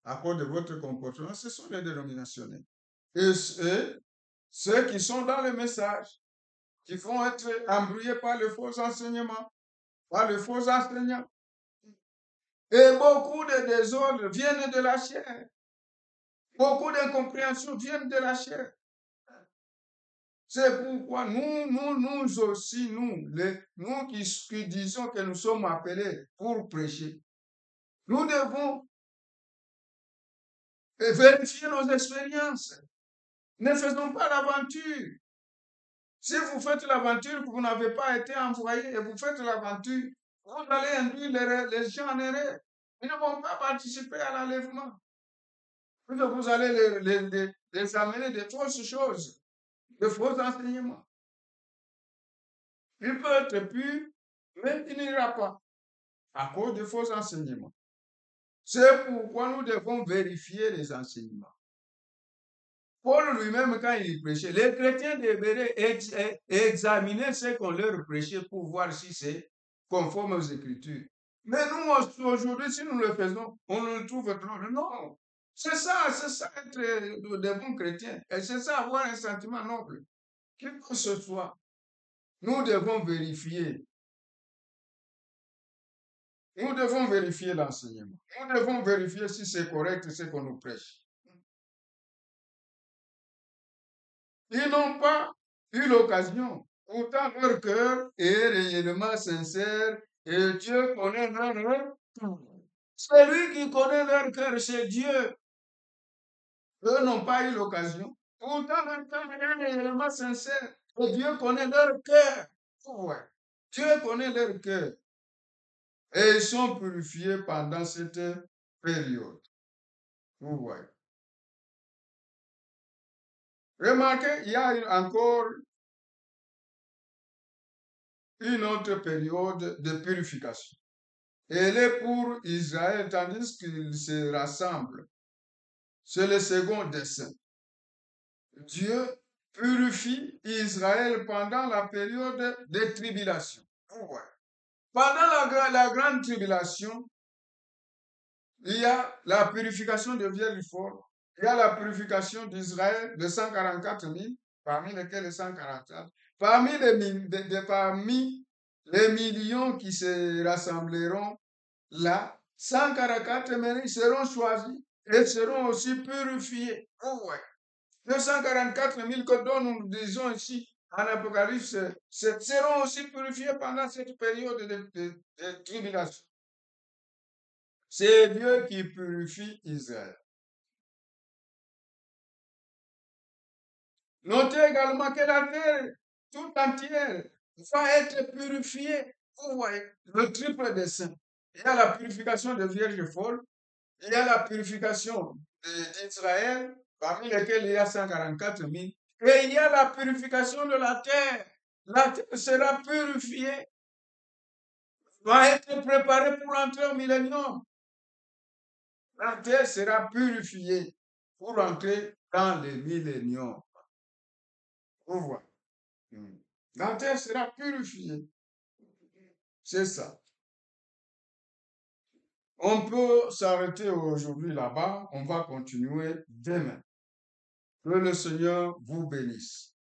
A: à cause de votre comportement, ce sont les dénominationnels. Et ceux qui sont dans le message, qui vont être embrouillés par le faux enseignement, par le faux enseignant. Et beaucoup de désordres viennent de la chair. Beaucoup d'incompréhensions viennent de la chair. C'est pourquoi nous aussi, nous qui disons que nous sommes appelés pour prêcher, nous devons vérifier nos expériences. Ne faisons pas l'aventure. Si vous faites l'aventure, que vous n'avez pas été envoyé et vous faites l'aventure, vous allez induire les gens en erreur. Ils ne vont pas participer à l'enlèvement. Vous allez les amener de fausses choses, de faux enseignements. Il peut être pur, mais il n'ira pas à cause de faux enseignements. C'est pourquoi nous devons vérifier les enseignements. Paul lui-même, quand il prêchait, les chrétiens devraient examiner ce qu'on leur prêchait pour voir si c'est conforme aux Écritures. Mais nous, aujourd'hui, si nous le faisons, on le trouve drôle. Non, c'est ça être des bons chrétiens. Et c'est ça avoir un sentiment noble. Quel que ce soit, nous devons vérifier. Nous devons vérifier l'enseignement. Nous devons vérifier si c'est correct ce qu'on nous prêche. Ils n'ont pas eu l'occasion. Pourtant, leur cœur est réellement sincère et Dieu connaît leur cœur. Celui qui connaît leur cœur, c'est Dieu. Eux n'ont pas eu l'occasion. Pourtant, leur cœur est réellement sincère et Dieu connaît leur cœur. Ouais. Dieu connaît leur cœur. Et ils sont purifiés pendant cette période. Vous voyez. Remarquez, il y a encore une autre période de purification. Elle est pour Israël, tandis qu'ils se rassemblent. C'est le second dessein. Dieu purifie Israël pendant la période de tribulation. Pendant la grande tribulation, il y a la purification de vierges folles. Il y a la purification d'Israël de 144 000, parmi lesquels les 144. Parmi les millions qui se rassembleront là, 144 000 seront choisis et seront aussi purifiés. Les 144 000 que nous disons ici en Apocalypse, seront aussi purifiés pendant cette période de tribulation. C'est Dieu qui purifie Israël. Notez également que la terre tout entière va être purifiée. Vous voyez, le triple dessein. Il y a la purification des vierges folles, il y a la purification d'Israël, parmi lesquels il y a 144 000, et il y a la purification de la terre. La terre sera purifiée, va être préparée pour entrer au millénium. La terre sera purifiée pour entrer dans le millénium. Vous voyez. La terre sera purifiée. C'est ça. On peut s'arrêter aujourd'hui là-bas. On va continuer demain. Que le Seigneur vous bénisse.